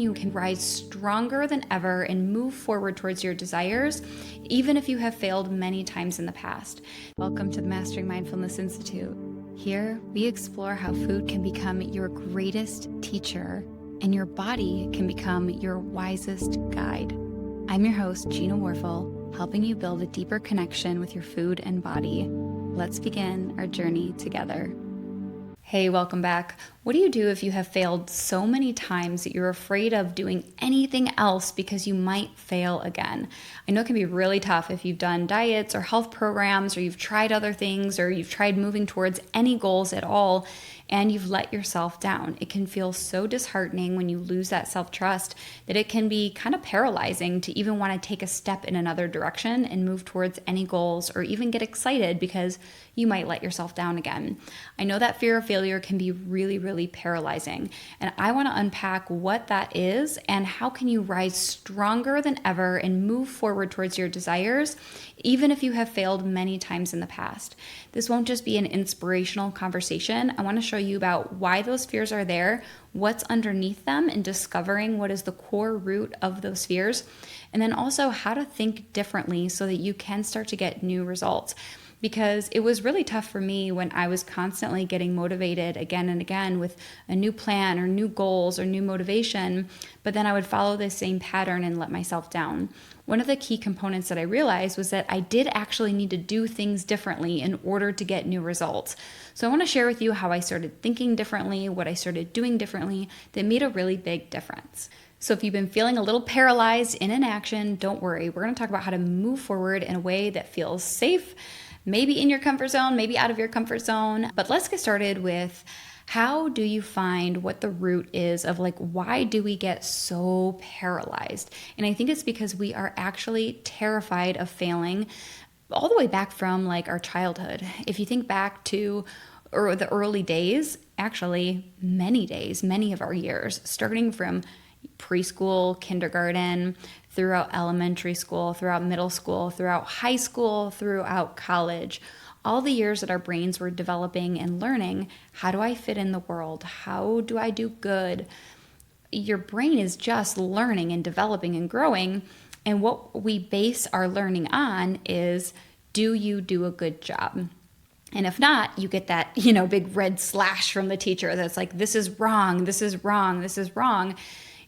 You can rise stronger than ever and move forward towards your desires, even if you have failed many times in the past. Welcome to the Mastering Mindfulness Institute. Here, we explore how food can become your greatest teacher and your body can become your wisest guide. I'm your host, Gina Warfel, helping you build a deeper connection with your food and body. Let's begin our journey together. Hey, welcome back. What do you do if you have failed so many times that you're afraid of doing anything else because you might fail again? I know it can be really tough if you've done diets or health programs, or you've tried other things, or you've tried moving towards any goals at all, and you've let yourself down. It can feel so disheartening when you lose that self-trust that it can be kind of paralyzing to even want to take a step in another direction and move towards any goals, or even get excited because you might let yourself down again. I know that fear of failure can be really paralyzing, and I want to unpack what that is and how can you rise stronger than ever and move forward towards your desires, even if you have failed many times in the past. This won't just be an inspirational conversation. I want to show you about why those fears are there, what's underneath them, and discovering what is the core root of those fears, and then also how to think differently so that you can start to get new results. Because it was really tough for me when I was constantly getting motivated again and again with a new plan or new goals or new motivation, but then I would follow the same pattern and let myself down. One of the key components that I realized was that I did actually need to do things differently in order to get new results. So I want to share with you how I started thinking differently, what I started doing differently that made a really big difference. So if you've been feeling a little paralyzed in inaction, don't worry. We're going to talk about how to move forward in a way that feels safe, maybe in your comfort zone, maybe out of your comfort zone. But let's get started with, how do you find what the root is of why do we get so paralyzed? And I think it's because we are actually terrified of failing all the way back from our childhood. If you think back to the early days, actually many of our years, starting from preschool, kindergarten, throughout elementary school, throughout middle school, throughout high school, throughout college, all the years that our brains were developing and learning, how do I fit in the world? How do I do good? Your brain is just learning and developing and growing. And what we base our learning on is, do you do a good job? And if not, you get that, big red slash from the teacher that's like, this is wrong, this is wrong, this is wrong.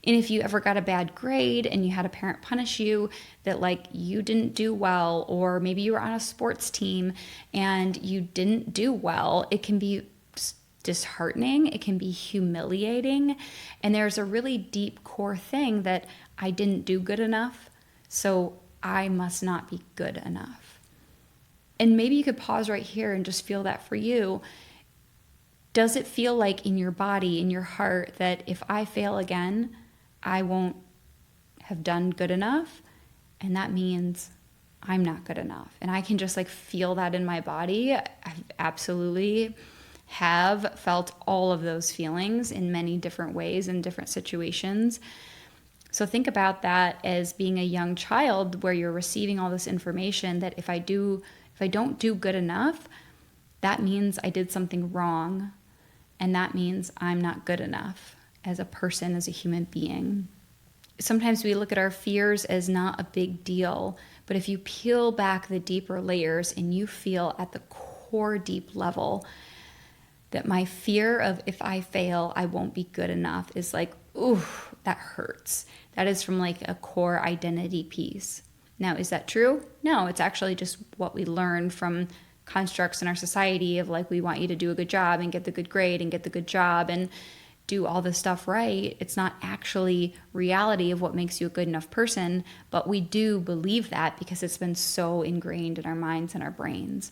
And if you ever got a bad grade and you had a parent punish you that you didn't do well, or maybe you were on a sports team and you didn't do well, it can be disheartening, it can be humiliating. And there's a really deep core thing that I didn't do good enough, so I must not be good enough. And maybe you could pause right here and just feel that for you. Does it feel like in your body, in your heart, that if I fail again, I won't have done good enough, and that means I'm not good enough? And I can just feel that in my body. I absolutely have felt all of those feelings in many different ways in different situations. So think about that as being a young child where you're receiving all this information that if I don't do good enough, that means I did something wrong, and that means I'm not good enough as a person, as a human being. Sometimes we look at our fears as not a big deal, but if you peel back the deeper layers and you feel at the core deep level that my fear of if I fail, I won't be good enough is ooh, that hurts. That is from a core identity piece. Now, is that true? No, it's actually just what we learn from constructs in our society of we want you to do a good job and get the good grade and get the good job and do all this stuff right. It's not actually reality of what makes you a good enough person, but we do believe that because it's been so ingrained in our minds and our brains.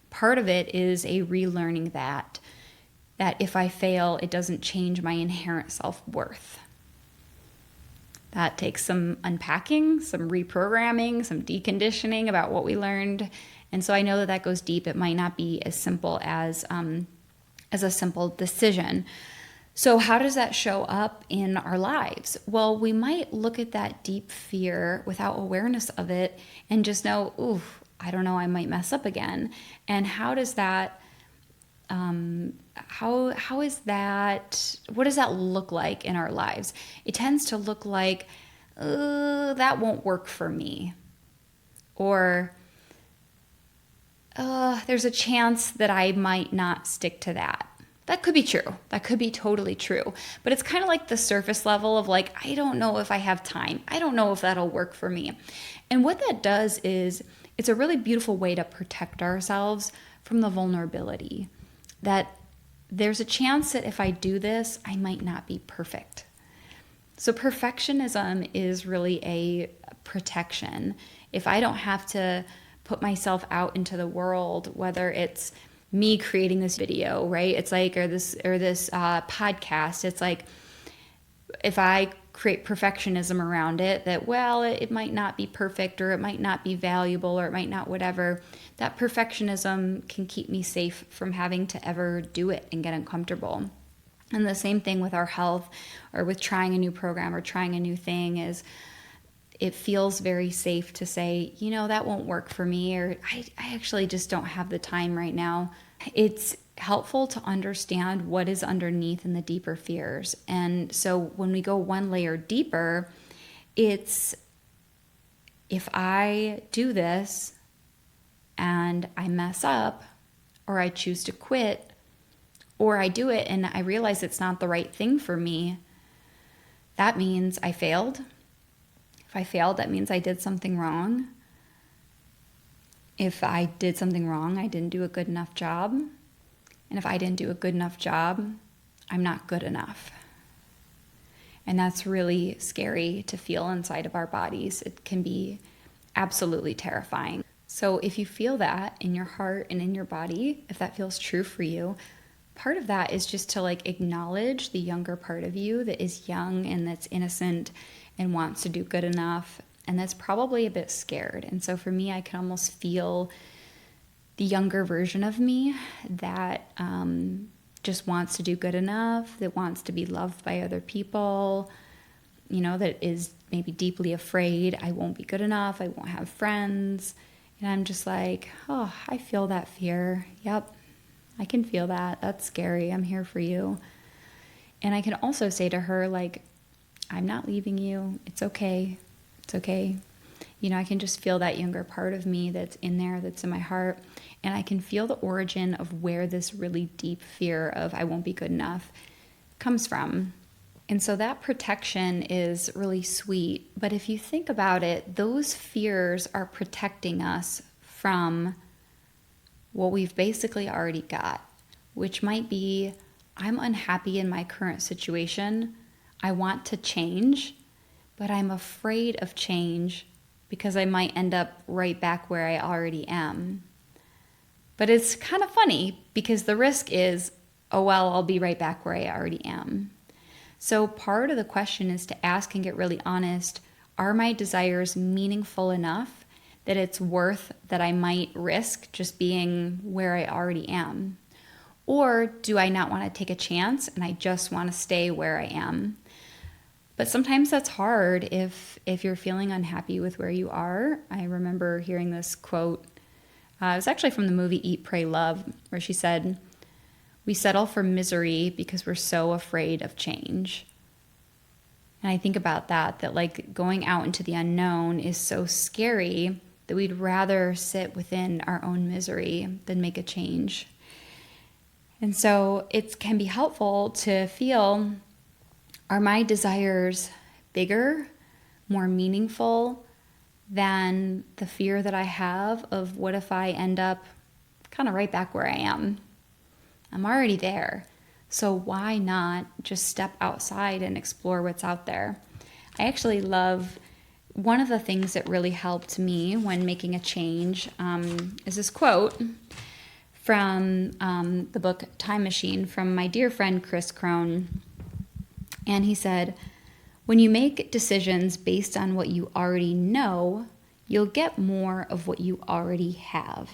Part of it is a relearning that if I fail, it doesn't change my inherent self-worth. That takes some unpacking, some reprogramming, some deconditioning about what we learned. And so I know that goes deep. It might not be as simple as a simple decision. So how does that show up in our lives? Well, we might look at that deep fear without awareness of it and just know, ooh, I don't know, I might mess up again. And how does that How is that? What does that look like in our lives? It tends to look like, that won't work for me. Or, there's a chance that I might not stick to that. That could be true. That could be totally true. But it's kind of like the surface level of like, I don't know if I have time. I don't know if that'll work for me. And what that does is it's a really beautiful way to protect ourselves from the vulnerability that there's a chance that if I do this, I might not be perfect. So perfectionism is really a protection. If I don't have to put myself out into the world, whether it's me creating this video, right? It's like, or this podcast. It's like, if I create perfectionism around it, that, well, it might not be perfect, or it might not be valuable, or it might not whatever, that perfectionism can keep me safe from having to ever do it and get uncomfortable. And the same thing with our health, or with trying a new program or trying a new thing, is it feels very safe to say, that won't work for me, or I actually just don't have the time right now. It's helpful to understand what is underneath in the deeper fears. And so when we go one layer deeper, it's, if I do this and I mess up, or I choose to quit, or I do it and I realize it's not the right thing for me, that means I failed. If I failed, that means I did something wrong. If I did something wrong, I didn't do a good enough job. And if I didn't do a good enough job, I'm not good enough. And that's really scary to feel inside of our bodies. It can be absolutely terrifying. So if you feel that in your heart and in your body, if that feels true for you, part of that is just to acknowledge the younger part of you that is young and that's innocent and wants to do good enough, and that's probably a bit scared. And so for me, I can almost feel the younger version of me that just wants to do good enough, that wants to be loved by other people, that is maybe deeply afraid I won't be good enough, I won't have friends. And I'm just like, oh, I feel that fear. Yep, I can feel that. That's scary. I'm here for you. And I can also say to her, I'm not leaving you. It's okay. It's okay. I can just feel that younger part of me that's in there, that's in my heart. And I can feel the origin of where this really deep fear of I won't be good enough comes from. And so that protection is really sweet. But if you think about it, those fears are protecting us from what we've basically already got, which might be, I'm unhappy in my current situation. I want to change, but I'm afraid of change because I might end up right back where I already am. But it's kind of funny because the risk is, oh, well, I'll be right back where I already am. So part of the question is to ask and get really honest, are my desires meaningful enough that it's worth that I might risk just being where I already am? Or do I not want to take a chance and I just want to stay where I am? But sometimes that's hard if you're feeling unhappy with where you are. I remember hearing this quote. It was actually from the movie Eat, Pray, Love, where she said, "We settle for misery because we're so afraid of change." And I think about that going out into the unknown is so scary that we'd rather sit within our own misery than make a change. And so it can be helpful to feel, are my desires bigger, more meaningful than the fear that I have of what if I end up kind of right back where I am? I'm already there. So why not just step outside and explore what's out there? I actually love, one of the things that really helped me when making a change is this quote from the book Time Machine from my dear friend Chris Crone. And he said, when you make decisions based on what you already know, you'll get more of what you already have.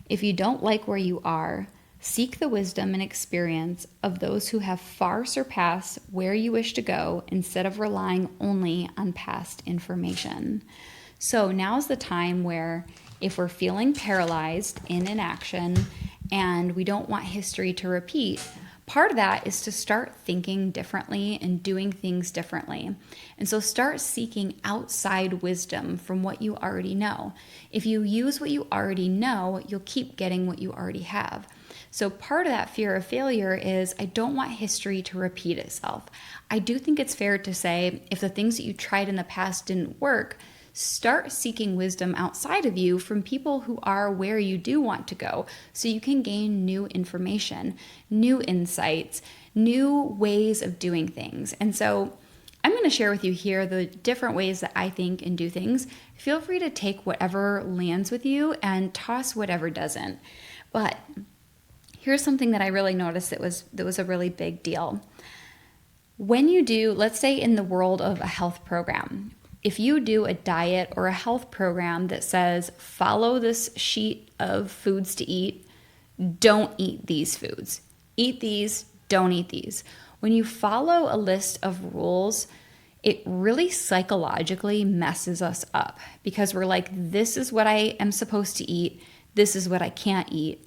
If you don't like where you are, seek the wisdom and experience of those who have far surpassed where you wish to go instead of relying only on past information. So now's the time where if we're feeling paralyzed in inaction and we don't want history to repeat, part of that is to start thinking differently and doing things differently. And so start seeking outside wisdom from what you already know. If you use what you already know, you'll keep getting what you already have. So part of that fear of failure is I don't want history to repeat itself. I do think it's fair to say if the things that you tried in the past didn't work, start seeking wisdom outside of you from people who are where you do want to go so you can gain new information, new insights, new ways of doing things. And so I'm going to share with you here the different ways that I think and do things. Feel free to take whatever lands with you and toss whatever doesn't. But here's something that I really noticed that was a really big deal. When you do, let's say in the world of a health program, if you do a diet or a health program that says, follow this sheet of foods to eat, don't eat these foods. Eat these, don't eat these. When you follow a list of rules, it really psychologically messes us up because we're like, this is what I am supposed to eat. This is what I can't eat.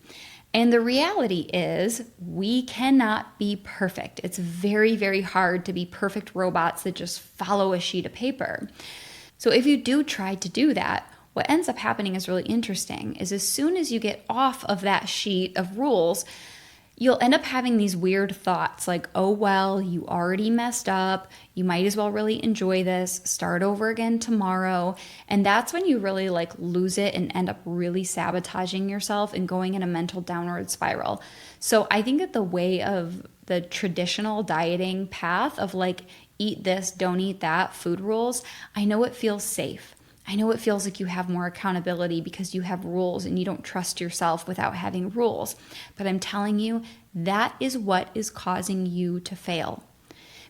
And the reality is we cannot be perfect. It's very, very hard to be perfect robots that just follow a sheet of paper. So if you do try to do that, what ends up happening is really interesting is as soon as you get off of that sheet of rules, you'll end up having these weird thoughts like, oh, well, you already messed up. You might as well really enjoy this. Start over again tomorrow. And that's when you really lose it and end up really sabotaging yourself and going in a mental downward spiral. So I think that the way of the traditional dieting path of eat this, don't eat that, food rules, I know it feels safe. I know it feels like you have more accountability because you have rules and you don't trust yourself without having rules. But I'm telling you, that is what is causing you to fail.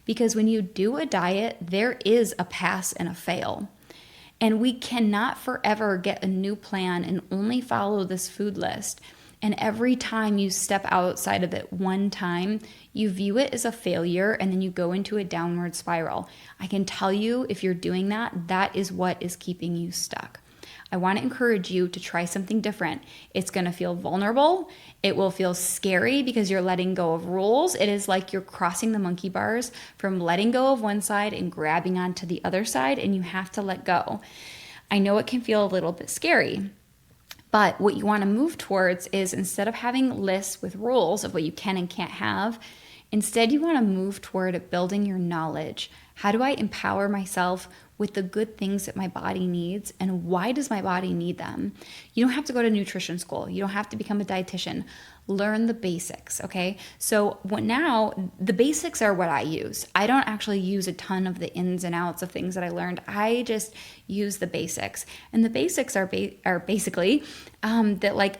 Because when you do a diet, there is a pass and a fail. And we cannot forever get a new plan and only follow this food list. And every time you step outside of it one time, you view it as a failure and then you go into a downward spiral. I can tell you if you're doing that, that is what is keeping you stuck. I want to encourage you to try something different. It's going to feel vulnerable. It will feel scary because you're letting go of rules. It is like you're crossing the monkey bars from letting go of one side and grabbing onto the other side, and you have to let go. I know it can feel a little bit scary. But what you want to move towards is instead of having lists with rules of what you can and can't have, instead you want to move toward building your knowledge. How do I empower myself with the good things that my body needs, and why does my body need them? You don't have to go to nutrition school. You don't have to become a dietitian. Learn the basics, okay? So now the basics are what I use. I don't actually use a ton of the ins and outs of things that I learned. I just use the basics. And the basics are basically that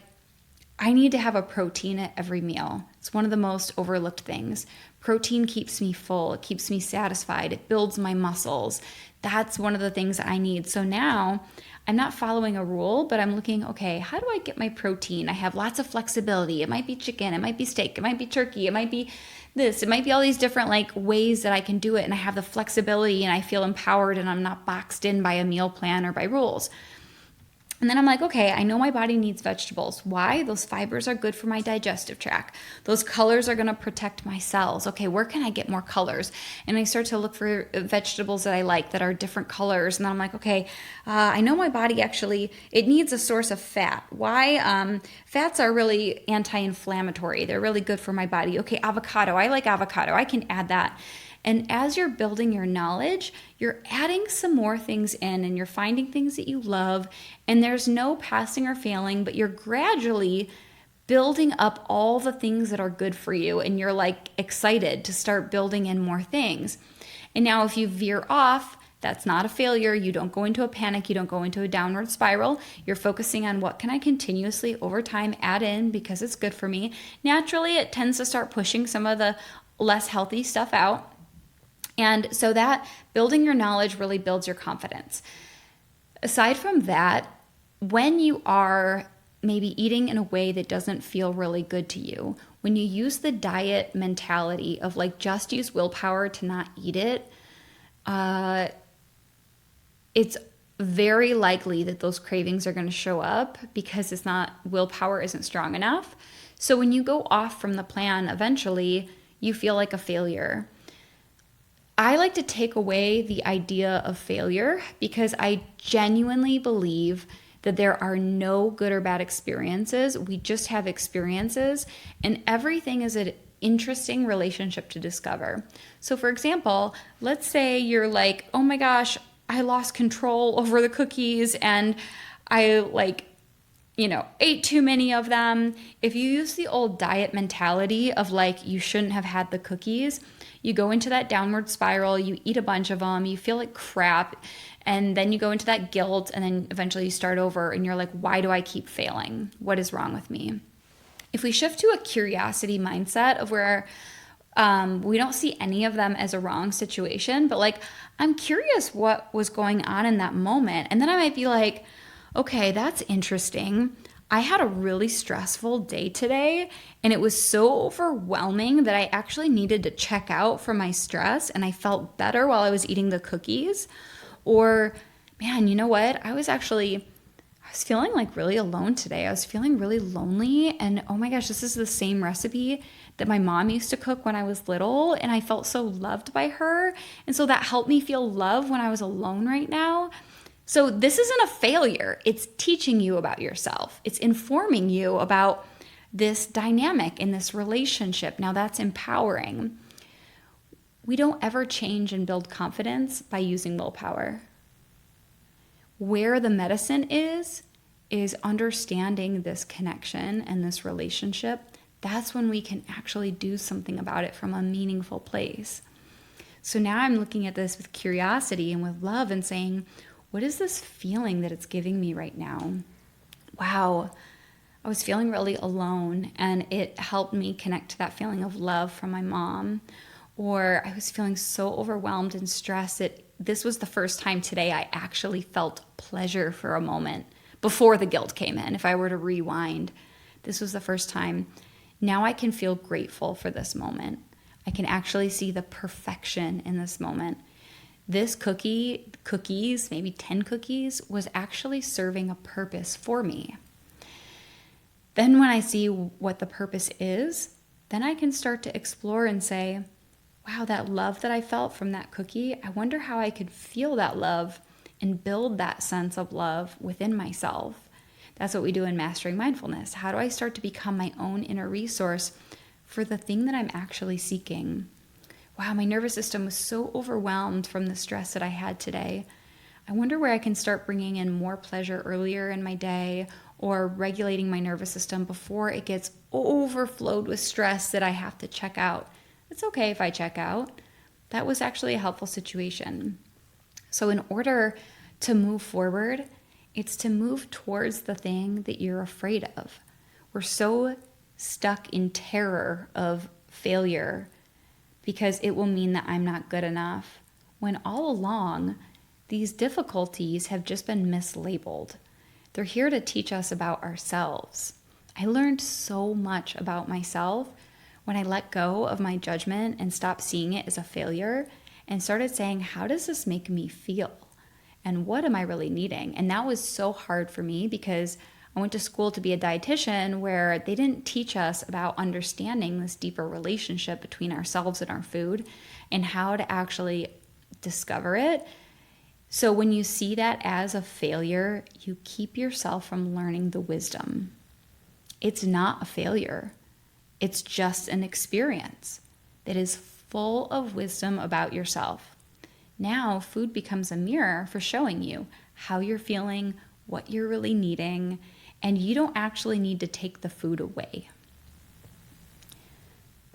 I need to have a protein at every meal. It's one of the most overlooked things. Protein keeps me full. It keeps me satisfied. It builds my muscles. That's one of the things I need. So now I'm not following a rule, but I'm looking, okay, how do I get my protein? I have lots of flexibility. It might be chicken. It might be steak. It might be turkey. It might be this. It might be all these different ways that I can do it. And I have the flexibility and I feel empowered and I'm not boxed in by a meal plan or by rules. And then I'm like, okay, I know my body needs vegetables. Why? Those fibers are good for my digestive tract. Those colors are going to protect my cells. Okay, where can I get more colors? And I start to look for vegetables that I like that are different colors. And then I'm like, okay, I know my body actually, it needs a source of fat. Why? Fats are really anti-inflammatory. They're really good for my body. Okay, avocado. I like avocado. I can add that. And as you're building your knowledge, you're adding some more things in and you're finding things that you love, and there's no passing or failing, but you're gradually building up all the things that are good for you, and you're excited to start building in more things. And now if you veer off, that's not a failure. You don't go into a panic. You don't go into a downward spiral. You're focusing on what can I continuously over time add in because it's good for me. Naturally, it tends to start pushing some of the less healthy stuff out. And so that building your knowledge really builds your confidence. Aside from that, when you are maybe eating in a way that doesn't feel really good to you, when you use the diet mentality of just use willpower to not eat it, it's very likely that those cravings are going to show up because willpower isn't strong enough. So when you go off from the plan, eventually you feel like a failure. I like to take away the idea of failure because I genuinely believe that there are no good or bad experiences. We just have experiences, and everything is an interesting relationship to discover. So for example, let's say you're like, oh my gosh, I lost control over the cookies and I ate too many of them. If you use the old diet mentality of like, you shouldn't have had the cookies, you go into that downward spiral, you eat a bunch of them, you feel like crap, and then you go into that guilt, and then eventually you start over and you're like, why do I keep failing? What is wrong with me? If we shift to a curiosity mindset of where we don't see any of them as a wrong situation, but like, I'm curious what was going on in that moment. And then I might be like, okay, that's interesting. I had a really stressful day today, and it was so overwhelming that I actually needed to check out from my stress, and I felt better while I was eating the cookies. Or, man, you know what? I was feeling like really alone today. I was feeling really lonely, and oh my gosh, this is the same recipe that my mom used to cook when I was little, and I felt so loved by her. And so that helped me feel love when I was alone right now. So this isn't a failure. It's teaching you about yourself. It's informing you about this dynamic in this relationship. Now that's empowering. We don't ever change and build confidence by using willpower. Where the medicine is understanding this connection and this relationship. That's when we can actually do something about it from a meaningful place. So now I'm looking at this with curiosity and with love and saying, what is this feeling that it's giving me right now? Wow, I was feeling really alone, and it helped me connect to that feeling of love from my mom. Or I was feeling so overwhelmed and stressed that this was the first time today I actually felt pleasure for a moment before the guilt came in. If I were to rewind, this was the first time. Now I can feel grateful for this moment. I can actually see the perfection in this moment. This cookies, maybe 10 cookies, was actually serving a purpose for me. Then when I see what the purpose is, then I can start to explore and say, wow, that love that I felt from that cookie, I wonder how I could feel that love and build that sense of love within myself. That's what we do in Mastering Mindfulness. How do I start to become my own inner resource for the thing that I'm actually seeking? Wow, my nervous system was so overwhelmed from the stress that I had today. I wonder where I can start bringing in more pleasure earlier in my day, or regulating my nervous system before it gets overflowed with stress that I have to check out. It's okay if I check out. That was actually a helpful situation. So in order to move forward, it's to move towards the thing that you're afraid of. We're so stuck in terror of failure because it will mean that I'm not good enough, when all along, these difficulties have just been mislabeled. They're here to teach us about ourselves. I learned so much about myself when I let go of my judgment and stopped seeing it as a failure and started saying, how does this make me feel? And what am I really needing? And that was so hard for me because I went to school to be a dietitian where they didn't teach us about understanding this deeper relationship between ourselves and our food and how to actually discover it. So when you see that as a failure, you keep yourself from learning the wisdom. It's not a failure. It's just an experience that is full of wisdom about yourself. Now, food becomes a mirror for showing you how you're feeling, what you're really needing, and you don't actually need to take the food away.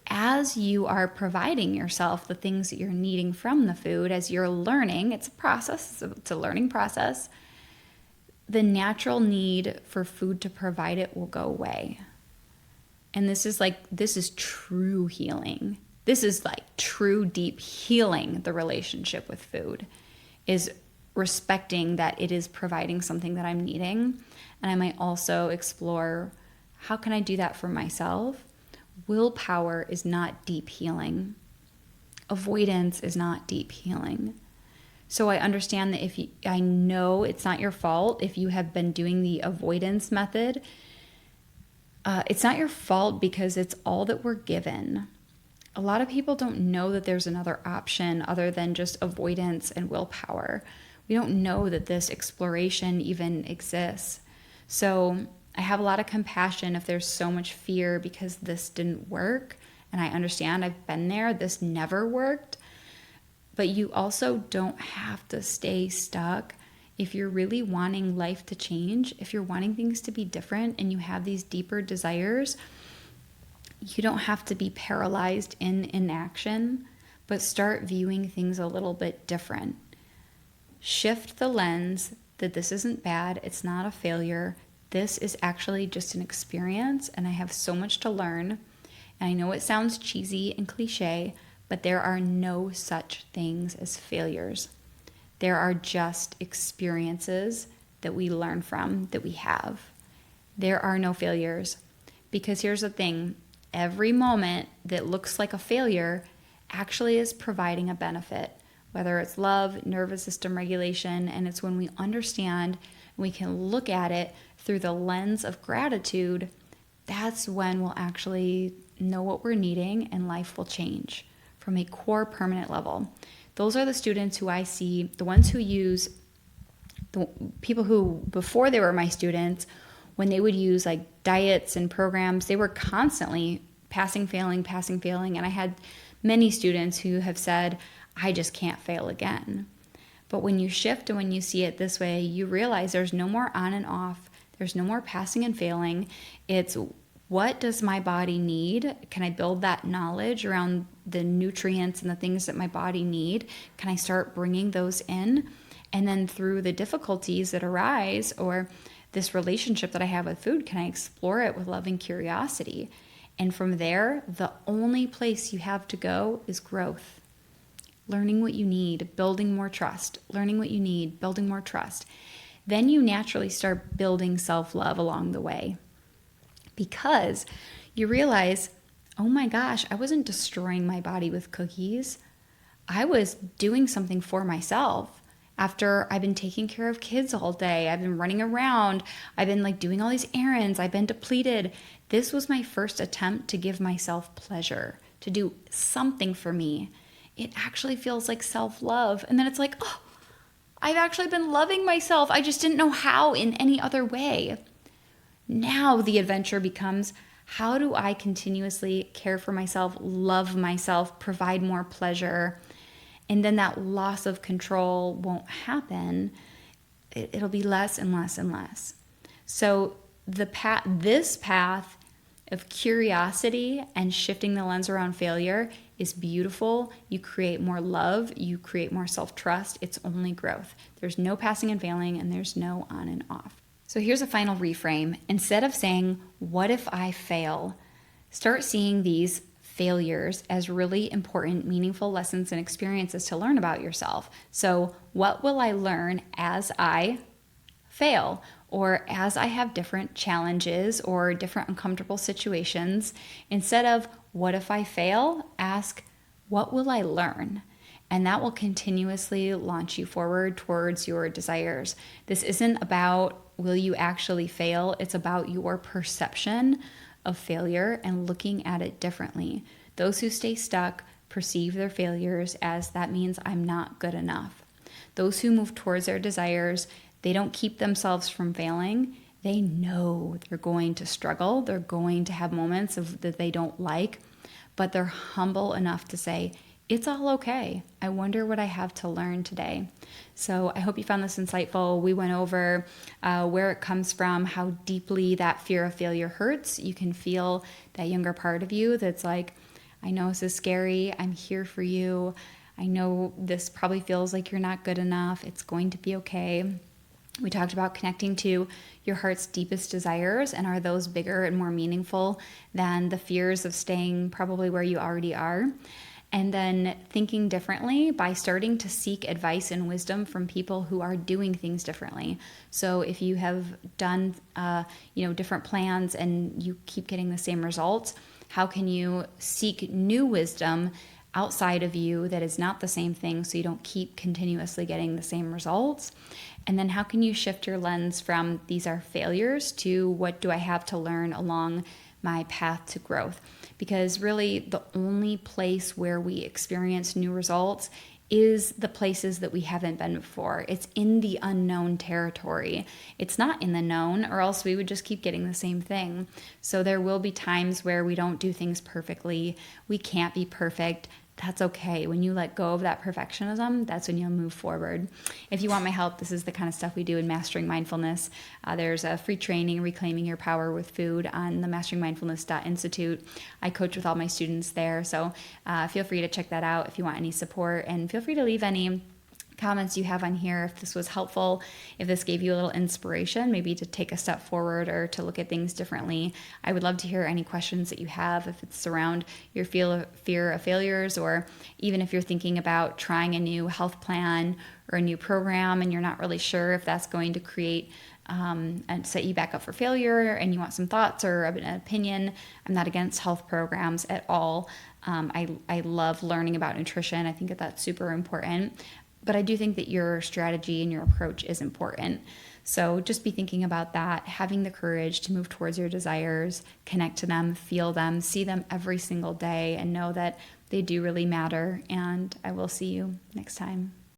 As you are providing yourself the things that you're needing from the food, as you're learning, it's a process, it's a learning process, the natural need for food to provide it will go away. And this is true healing. This is like true deep healing the relationship with food, is respecting that it is providing something that I'm needing. And I might also explore, how can I do that for myself? Willpower is not deep healing. Avoidance is not deep healing. So I understand that I know it's not your fault if you have been doing the avoidance method. It's not your fault because it's all that we're given. A lot of people don't know that there's another option other than just avoidance and willpower. We don't know that this exploration even exists. So I have a lot of compassion if there's so much fear because this didn't work. And I understand, I've been there, this never worked. But you also don't have to stay stuck. If you're really wanting life to change, if you're wanting things to be different and you have these deeper desires, you don't have to be paralyzed in inaction, but start viewing things a little bit different. Shift the lens that this isn't bad, it's not a failure. This is actually just an experience, and I have so much to learn. And I know it sounds cheesy and cliche, but there are no such things as failures. There are just experiences that we learn from, that we have. There are no failures. Because here's the thing, every moment that looks like a failure actually is providing a benefit, whether it's love, nervous system regulation, and it's when we understand, we can look at it through the lens of gratitude, that's when we'll actually know what we're needing and life will change from a core permanent level. Those are the students who I see, the ones who use, the people who, before they were my students, when they would use like diets and programs, they were constantly passing, failing. And I had many students who have said, I just can't fail again. But when you shift and when you see it this way, you realize there's no more on and off. There's no more passing and failing. It's what does my body need? Can I build that knowledge around the nutrients and the things that my body need? Can I start bringing those in? And then through the difficulties that arise or this relationship that I have with food, can I explore it with loving curiosity? And from there, the only place you have to go is growth. Learning what you need, building more trust. Learning what you need, building more trust. Then you naturally start building self-love along the way. Because you realize, oh my gosh, I wasn't destroying my body with cookies. I was doing something for myself. After I've been taking care of kids all day, I've been running around, I've been like doing all these errands, I've been depleted. This was my first attempt to give myself pleasure, to do something for me. It actually feels like self-love. And then it's like, oh, I've actually been loving myself. I just didn't know how in any other way. Now the adventure becomes, how do I continuously care for myself, love myself, provide more pleasure? And then that loss of control won't happen. It'll be less and less and less. So this path of curiosity and shifting the lens around failure is beautiful. You create more love, you create more self-trust. It's only growth. There's no passing and failing, and there's no on and off. So here's a final reframe. Instead of saying, what if I fail? Start seeing these failures as really important, meaningful lessons and experiences to learn about yourself. So what will I learn as I fail, or as I have different challenges or different uncomfortable situations? Instead of what if I fail, ask what will I learn? And that will continuously launch you forward towards your desires. This isn't about will you actually fail? It's about your perception of failure and looking at it differently. Those who stay stuck perceive their failures as that means I'm not good enough. Those who move towards their desires, they don't keep themselves from failing. They know they're going to struggle. They're going to have moments that they don't like, but they're humble enough to say, it's all okay. I wonder what I have to learn today. So I hope you found this insightful. We went over where it comes from, how deeply that fear of failure hurts. You can feel that younger part of you that's like, I know this is scary. I'm here for you. I know this probably feels like you're not good enough. It's going to be okay. We talked about connecting to your heart's deepest desires, and are those bigger and more meaningful than the fears of staying probably where you already are? And then thinking differently by starting to seek advice and wisdom from people who are doing things differently. So if you have done different plans and you keep getting the same results, how can you seek new wisdom outside of you that is not the same thing so you don't keep continuously getting the same results? And then how can you shift your lens from these are failures to what do I have to learn along my path to growth? Because really the only place where we experience new results is the places that we haven't been before. It's in the unknown territory. It's not in the known, or else we would just keep getting the same thing. So there will be times where we don't do things perfectly. We can't be perfect. That's okay. When you let go of that perfectionism, that's when you'll move forward. If you want my help, this is the kind of stuff we do in Mastering Mindfulness. There's a free training, Reclaiming Your Power with Food, on the Mastering Mindfulness Institute. I coach with all my students there, so feel free to check that out if you want any support, and feel free to leave any comments you have on here if this was helpful, if this gave you a little inspiration, maybe to take a step forward or to look at things differently. I would love to hear any questions that you have, if it's around your fear of failures, or even if you're thinking about trying a new health plan or a new program and you're not really sure if that's going to create and set you back up for failure, and you want some thoughts or an opinion. I'm not against health programs at all. I love learning about nutrition. I think that that's super important. But I do think that your strategy and your approach is important. So just be thinking about that, having the courage to move towards your desires, connect to them, feel them, see them every single day, and know that they do really matter. And I will see you next time.